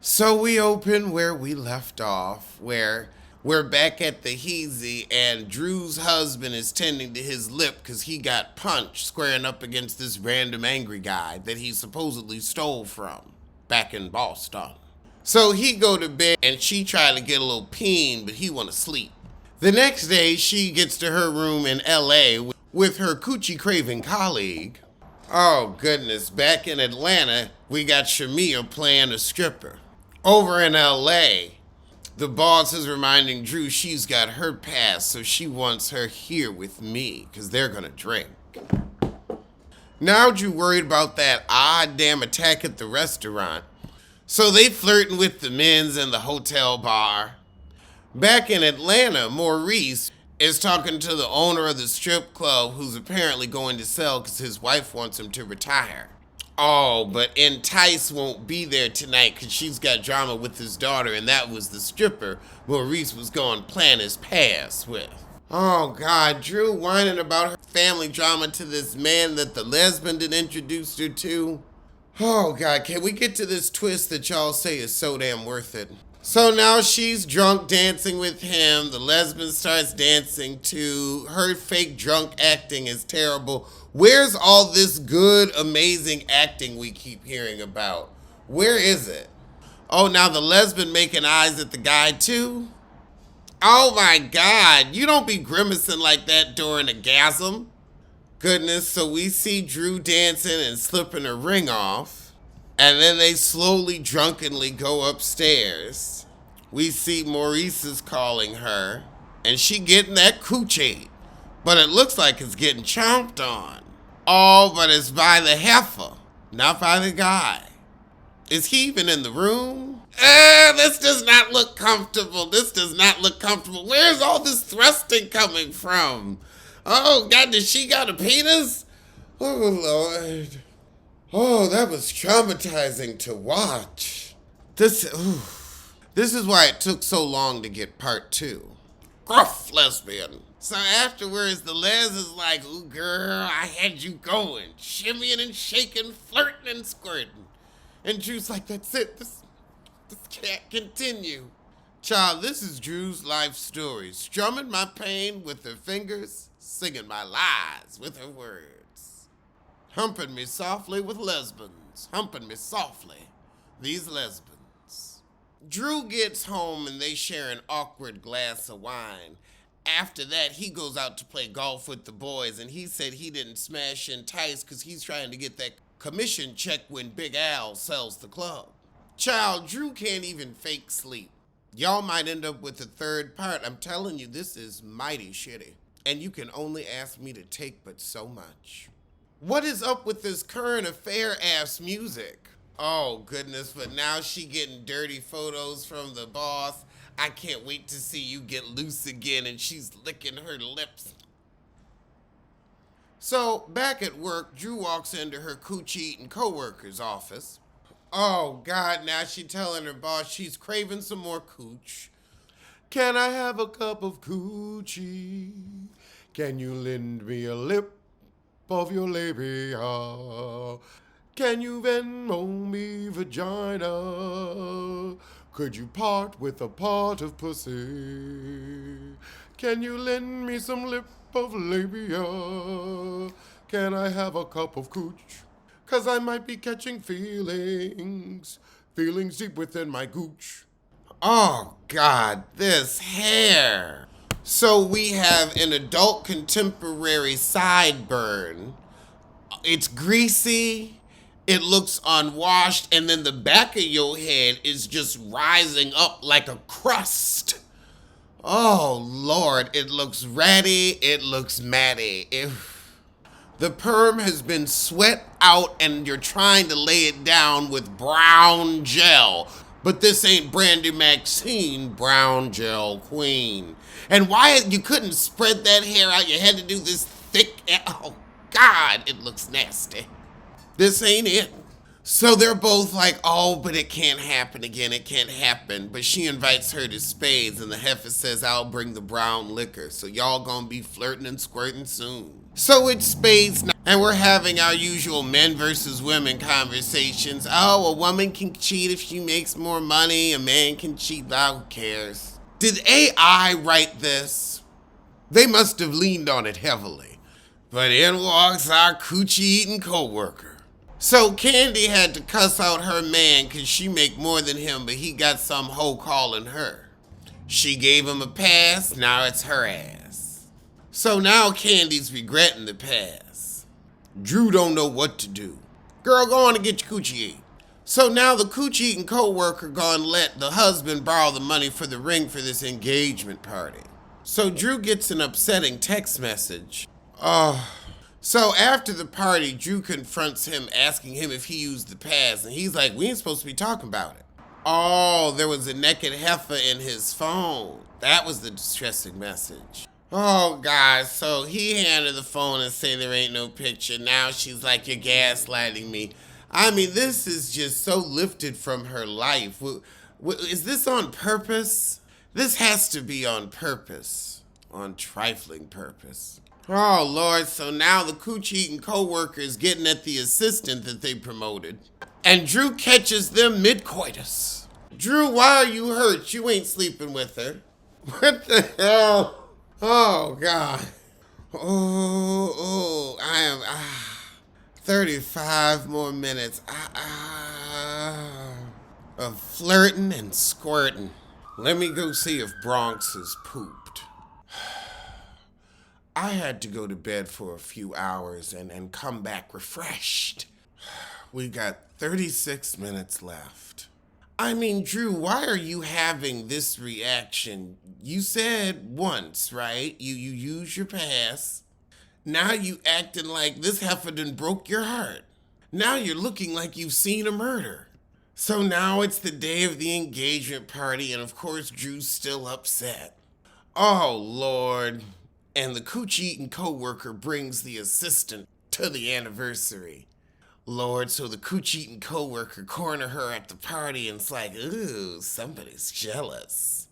So we open where we left off, where we're back at the Heezy, and Drew's husband is tending to his lip because he got punched squaring up against this random angry guy that he supposedly stole from back in Boston. So he go to bed and she try to get a little peen, but he want to sleep. The next day, she gets to her room in L.A. with her coochie craving colleague. Oh goodness, back in Atlanta, we got Shamia playing a stripper. Over in LA, the boss is reminding Drew she's got her pass, so she wants her here with me, because they're going to drink. Now Drew worried about that odd damn attack at the restaurant, so they flirting with the men's in the hotel bar. Back in Atlanta, Maurice is talking to the owner of the strip club who's apparently going to sell because his wife wants him to retire. Oh, but Entice won't be there tonight because she's got drama with his daughter, and that was the stripper Maurice was going to plan his pass with. Oh, God, Drew whining about her family drama to this man that the lesbian had introduced her to. Oh, God, can we get to this twist that y'all say is so damn worth it? So now she's drunk dancing with him. The lesbian starts dancing too. Her fake drunk acting is terrible. Where's all this good, amazing acting we keep hearing about? Where is it? Oh, now the lesbian making eyes at the guy too? Oh my God, you don't be grimacing like that during a gasm. Goodness, so we see Drew dancing and slipping her ring off. And then they slowly, drunkenly go upstairs. We see Maurice is calling her, and she getting that coochie. But it looks like it's getting chomped on. Oh, but it's by the heifer, not by the guy. Is he even in the room? This does not look comfortable. This does not look comfortable. Where's all this thrusting coming from? Oh, God, does she got a penis? Oh, Lord. Oh, that was traumatizing to watch. This is why it took so long to get part 2. Gruff lesbian. So afterwards, the Les is like, ooh, girl, I had you going. Shimmying and shaking, flirting and squirting. And Drew's like, that's it. This can't continue. Child, this is Drew's life story. Strumming my pain with her fingers, singing my lies with her words. Humping me softly with lesbians. Humping me softly. These lesbians. Drew gets home and they share an awkward glass of wine. After that, he goes out to play golf with the boys, and he said he didn't smash Entice because he's trying to get that commission check when Big Al sells the club. Child, Drew can't even fake sleep. Y'all might end up with a third part. I'm telling you, this is mighty shitty. And you can only ask me to take but so much. What is up with this current affair ass music? Oh goodness, but now she getting dirty photos from the boss. I can't wait to see you get loose again, and she's licking her lips. So, back at work, Drew walks into her coochie-eating co-worker's office. Oh God, now she telling her boss she's craving some more cooch. Can I have a cup of coochie? Can you lend me a lip of your labia? Can you Venmo me vagina? Could you part with a part of pussy? Can you lend me some lip of labia? Can I have a cup of cooch? 'Cause I might be catching feelings deep within my gooch. Oh God, this hair. So we have an adult contemporary sideburn. It's greasy. It looks unwashed, and then the back of your head is just rising up like a crust. Oh, Lord, it looks ratty, it looks matty. The perm has been sweat out, and you're trying to lay it down with brown gel. But this ain't Brandy Maxine, brown gel queen. And why you couldn't spread that hair out, you had to do this thick, oh, God, it looks nasty. This ain't it. So they're both like, oh, but it can't happen again. It can't happen. But she invites her to Spades, and the heifer says, I'll bring the brown liquor. So y'all gonna be flirting and squirting soon. So it's Spades now, and we're having our usual men versus women conversations. Oh, a woman can cheat if she makes more money. A man can cheat. Who cares? Did AI write this? They must have leaned on it heavily. But in walks our coochie-eating co-worker. So Kandi had to cuss out her man because she make more than him, but he got some hoe calling her. She gave him a pass, now it's her ass. So now Kandi's regretting the pass. Drew don't know what to do. Girl, go on and get your coochie ate. So now the coochie-eating co-worker gonna let the husband borrow the money for the ring for this engagement party. So Drew gets an upsetting text message. So after the party, Drew confronts him, asking him if he used the pass, and he's like, we ain't supposed to be talking about it. Oh, there was a naked heifer in his phone. That was the distressing message. Oh, God, so he handed the phone and say there ain't no picture. Now she's like, you're gaslighting me. I mean, this is just so lifted from her life. Is this on purpose? This has to be on purpose, on trifling purpose. Oh, Lord, so now the coochie-eating co-worker is getting at the assistant that they promoted. And Drew catches them mid-coitus. Drew, why are you hurt? You ain't sleeping with her. What the hell? Oh, God. I am 35 more minutes of flirting and squirting. Let me go see if Bronx is pooped. I had to go to bed for a few hours and come back refreshed. We got 36 minutes left. I mean, Drew, why are you having this reaction? You said once, right? You use your pass. Now you acting like this heifer done broke your heart. Now you're looking like you've seen a murder. So now it's the day of the engagement party, and of course Drew's still upset. Oh, Lord. And the coochie-eating co-worker brings the assistant to the anniversary. Lord, so the coochie-eating co-worker corner her at the party and it's like, ooh, somebody's jealous.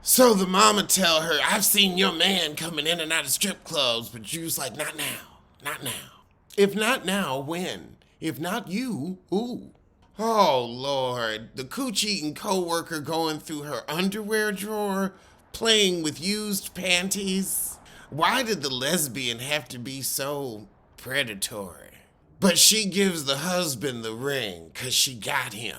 So the mama tell her, I've seen your man coming in and out of strip clubs, but Drew's like, not now, not now. If not now, when? If not you, who? Oh, Lord, the coochie-eating co-worker going through her underwear drawer, playing with used panties. Why did the lesbian have to be so predatory? But she gives the husband the ring because she got him.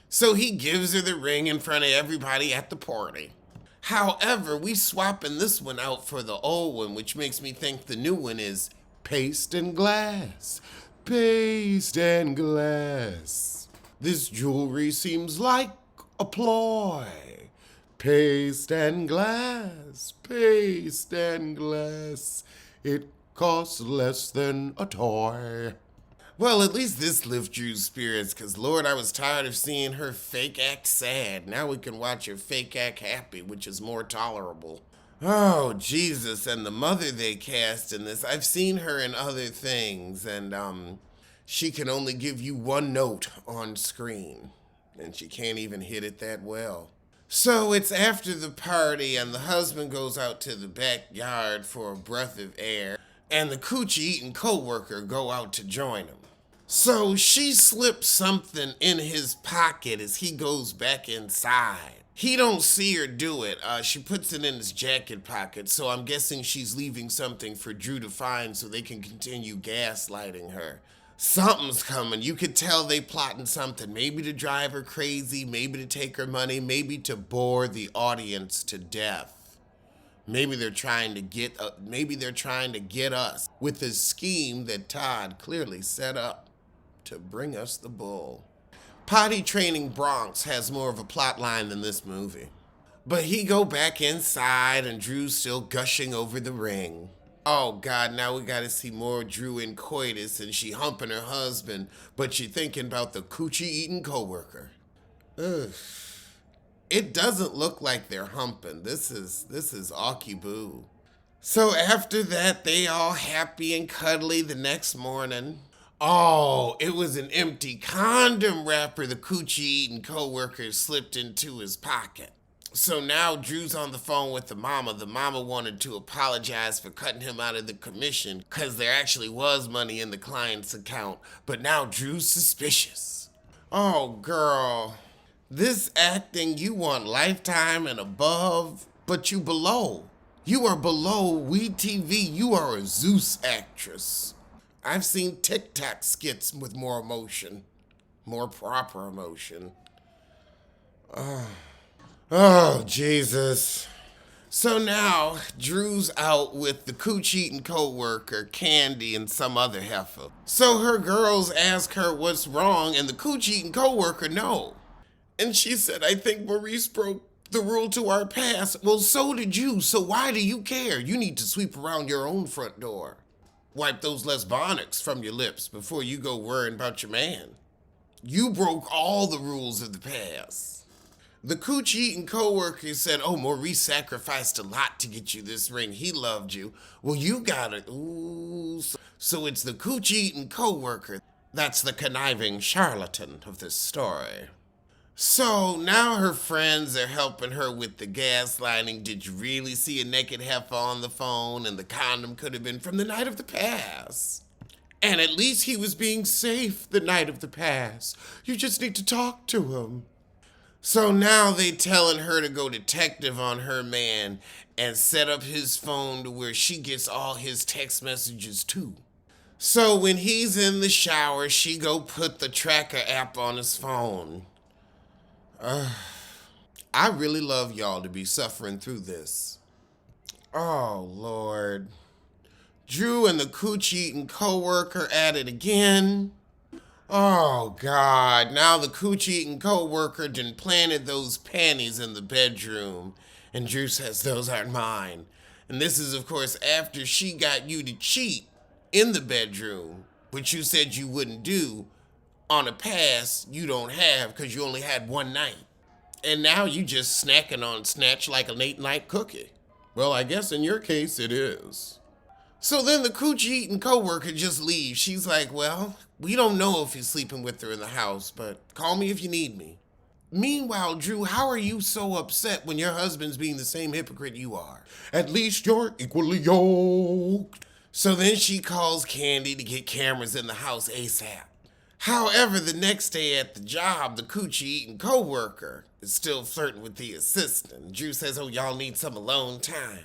So he gives her the ring in front of everybody at the party. However, we swapping this one out for the old one, which makes me think the new one is paste and glass. Paste and glass. This jewelry seems like a ploy. Paste and glass, paste and glass. It costs less than a toy. Well, at least this lifts Drew's spirits, because Lord, I was tired of seeing her fake act sad. Now we can watch her fake act happy, which is more tolerable. Oh, Jesus, and the mother they cast in this, I've seen her in other things, and she can only give you one note on screen, and she can't even hit it that well. So it's after the party, and the husband goes out to the backyard for a breath of air, and the coochie-eating co-worker go out to join him. So she slips something in his pocket as he goes back inside. He don't see her do it. She puts it in his jacket pocket, so I'm guessing she's leaving something for Drew to find so they can continue gaslighting her. Something's coming. You could tell they plotting something. Maybe to drive her crazy, maybe to take her money, maybe to bore the audience to death. Maybe they're trying to get us with a scheme that Todd clearly set up to bring us the bull. Potty training Bronx has more of a plot line than this movie. But he go back inside and Drew's still gushing over the ring. Oh, God, now we got to see more Drew in coitus and she humping her husband, but she thinking about the coochie-eating co-worker. Ugh. It doesn't look like they're humping. This is Aki-boo. So after that, they all happy and cuddly the next morning. Oh, it was an empty condom wrapper the coochie eating coworker slipped into his pocket. So now Drew's on the phone with the mama. The mama wanted to apologize for cutting him out of the commission because there actually was money in the client's account. But now Drew's suspicious. Oh, girl. This acting, you want lifetime and above, but you below. You are below We TV. You are a Zeus actress. I've seen TikTok skits with more emotion, more proper emotion. Oh, Jesus. So now, Drew's out with the cooch-eating co-worker, Kandi, and some other heifer. So her girls ask her what's wrong, and the cooch-eating co-worker no. And she said, I think Maurice broke the rule to our past. Well, so did you, so why do you care? You need to sweep around your own front door. Wipe those lesbonics from your lips before you go worrying about your man. You broke all the rules of the past. The cooch-eating co-worker said, oh, Maurice sacrificed a lot to get you this ring. He loved you. Well, you got it. Ooh. So it's the cooch-eating co-worker that's the conniving charlatan of this story. So now her friends are helping her with the gaslighting. Did you really see a naked heifer on the phone? And the condom could have been from the night of the past. And at least he was being safe the night of the past. You just need to talk to him. So now they telling her to go detective on her man and set up his phone to where she gets all his text messages too. So when he's in the shower, she go put the tracker app on his phone. I really love y'all to be suffering through this. Oh, Lord. Drew and the cooch-eating co-worker at it again. Oh, God. Now the cooch-eating co-worker done planted those panties in the bedroom. And Drew says, those aren't mine. And this is, of course, after she got you to cheat in the bedroom, which you said you wouldn't do, on a pass you don't have because you only had one night. And now you just snacking on snatch like a late-night cookie. Well, I guess in your case it is. So then the cooch-eating co-worker just leaves. She's like, well, we don't know if he's sleeping with her in the house, but call me if you need me. Meanwhile, Drew, how are you so upset when your husband's being the same hypocrite you are? At least you're equally yoked. So then she calls Kandi to get cameras in the house ASAP. However, the next day at the job, the coochie-eating co-worker is still flirting with the assistant. Drew says, oh, y'all need some alone time.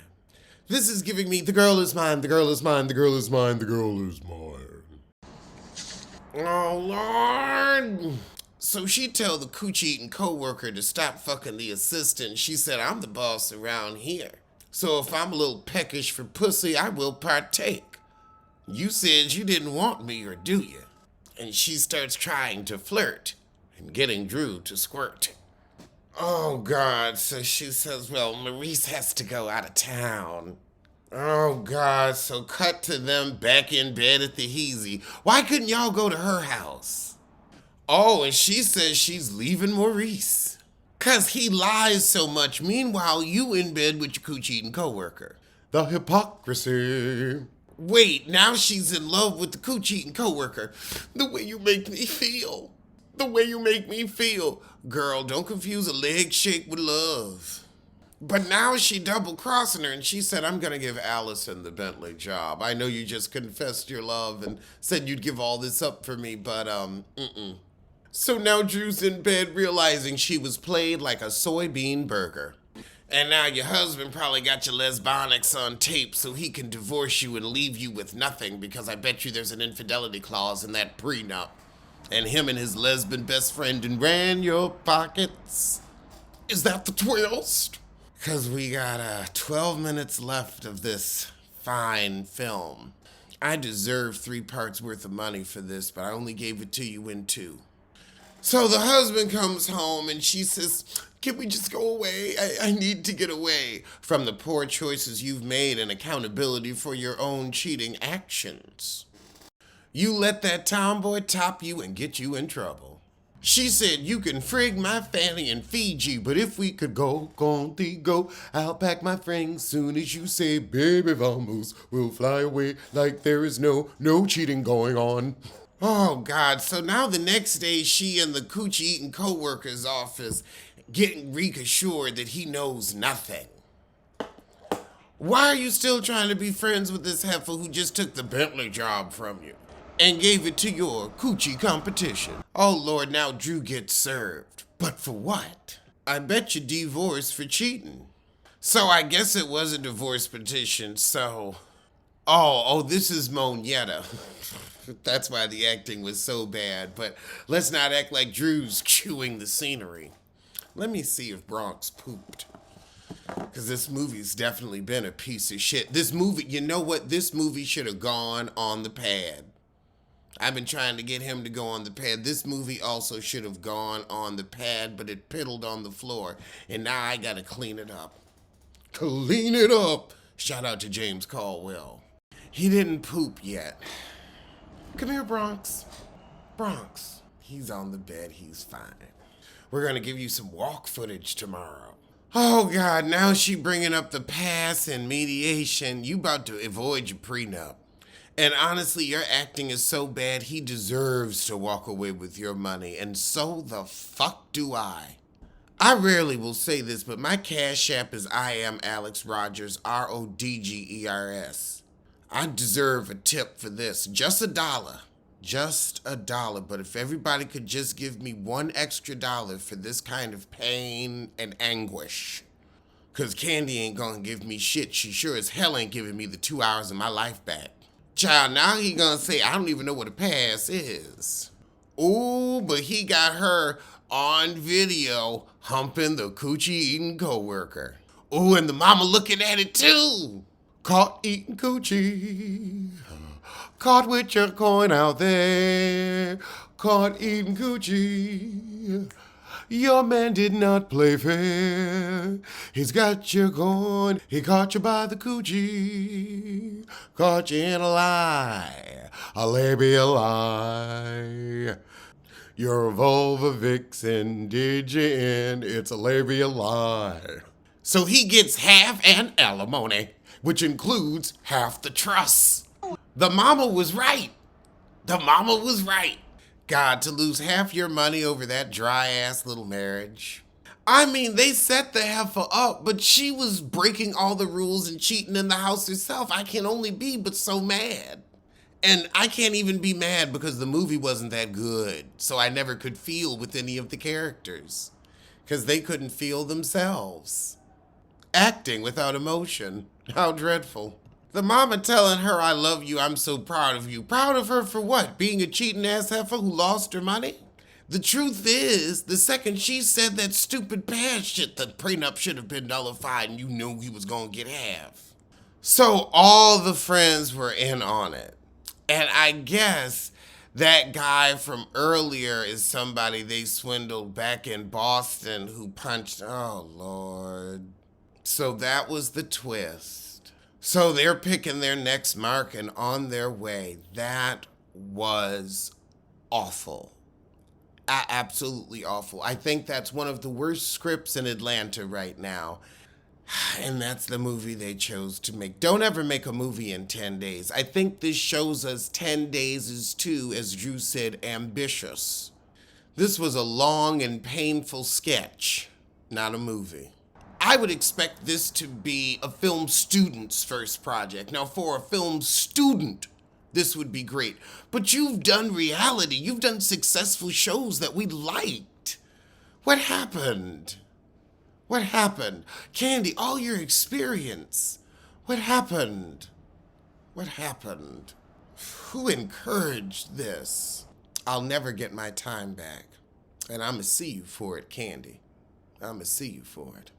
This is giving me, the girl is mine, the girl is mine, the girl is mine, the girl is mine. Oh, Lord. So she tell the coochie-eating co-worker to stop fucking the assistant. She said, I'm the boss around here. So if I'm a little peckish for pussy, I will partake. You said you didn't want me, or do you? And she starts trying to flirt and getting Drew to squirt. Oh, God. So she says, well, Maurice has to go out of town. Oh, God. So cut to them back in bed at the Heezy. Why couldn't y'all go to her house? Oh, and she says she's leaving Maurice. 'Cause he lies so much. Meanwhile, you in bed with your cooch-eating co-worker. The hypocrisy. Wait, now she's in love with the cooch-eating co-worker. The way you make me feel. The way you make me feel. Girl, don't confuse a leg shake with love. But now she double-crossing her, and she said, I'm gonna give Allison the Bentley job. I know you just confessed your love and said you'd give all this up for me, but, So now Drew's in bed realizing she was played like a soybean burger. And now your husband probably got your lesbonics on tape so he can divorce you and leave you with nothing, because I bet you there's an infidelity clause in that prenup. And him and his lesbian best friend done ran your pockets. Is that the twist? Because we got 12 minutes left of this fine film. I deserve 3 parts worth of money for this, but I only gave it to you in 2. So the husband comes home and she says, can we just go away? I need to get away from the poor choices you've made and accountability for your own cheating actions. You let that tomboy top you and get you in trouble. She said, you can frig my fanny in Fiji, but if we could go, Kandi, go, I'll pack my frings soon as you say, baby, vamos, we'll fly away like there is no cheating going on. Oh, God. So now the next day, she in the coochie-eating co-worker's office getting reassured that he knows nothing. Why are you still trying to be friends with this heifer who just took the Bentley job from you and gave it to your coochie competition? Oh, Lord, now Drew gets served. But for what? I bet you divorced for cheating. So I guess it was a divorce petition, so... Oh, this is Monietta. That's why the acting was so bad. But let's not act like Drew's chewing the scenery. Let me see if Bronx pooped. Because this movie's definitely been a piece of shit. This movie, you know what? This movie should have gone on the pad. I've been trying to get him to go on the pad. This movie also should have gone on the pad, but it piddled on the floor. And now I gotta clean it up. Clean it up! Shout out to James Caldwell. He didn't poop yet. Come here, Bronx. Bronx. He's on the bed. He's fine. We're gonna give you some walk footage tomorrow. Oh, God, now she bringing up the past and mediation. You about to avoid your prenup. And honestly, your acting is so bad, he deserves to walk away with your money. And so the fuck do I. I rarely will say this, but my Cash App is I am Alex Rodgers, Rodgers. I deserve a tip for this. Just $1. Just $1. But if everybody could just give me $1 extra for this kind of pain and anguish. Because Kandi ain't gonna give me shit. She sure as hell ain't giving me the 2 hours of my life back. Child, now he gonna say, I don't even know what a pass is. Ooh, but he got her on video humping the coochie-eating co-worker. Ooh, and the mama looking at it too. Caught eating coochie. Caught with your coin out there. Caught eating coochie. Your man did not play fair. He's got your coin. He caught you by the coochie. Caught you in a lie. A labia lie. You're a vulva vixen. Did you in? It's a labia lie. So he gets half an alimony, which includes half the trust. The mama was right. The mama was right. God, to lose half your money over that dry-ass little marriage. I mean, they set the heifer up, but she was breaking all the rules and cheating in the house herself. I can only be but so mad. And I can't even be mad because the movie wasn't that good, so I never could feel with any of the characters. Because they couldn't feel themselves. Acting without emotion. How dreadful. The mama telling her, I love you, I'm so proud of you. Proud of her for what? Being a cheating ass heifer who lost her money? The truth is, the second she said that stupid past shit, the prenup should have been nullified and you knew he was gonna get half. So all the friends were in on it. And I guess that guy from earlier is somebody they swindled back in Boston who punched, oh Lord. So that was the twist. So they're picking their next mark and on their way. That was awful. Absolutely awful. I think that's one of the worst scripts in Atlanta right now. And that's the movie they chose to make. Don't ever make a movie in 10 days. I think this shows us 10 days is too, as Drew said, ambitious. This was a long and painful sketch, not a movie. I would expect this to be a film student's first project. Now, for a film student, this would be great. But you've done reality. You've done successful shows that we liked. What happened? What happened? Kandi, all your experience. What happened? What happened? Who encouraged this? I'll never get my time back. And I'ma see you for it, Kandi. I'ma see you for it.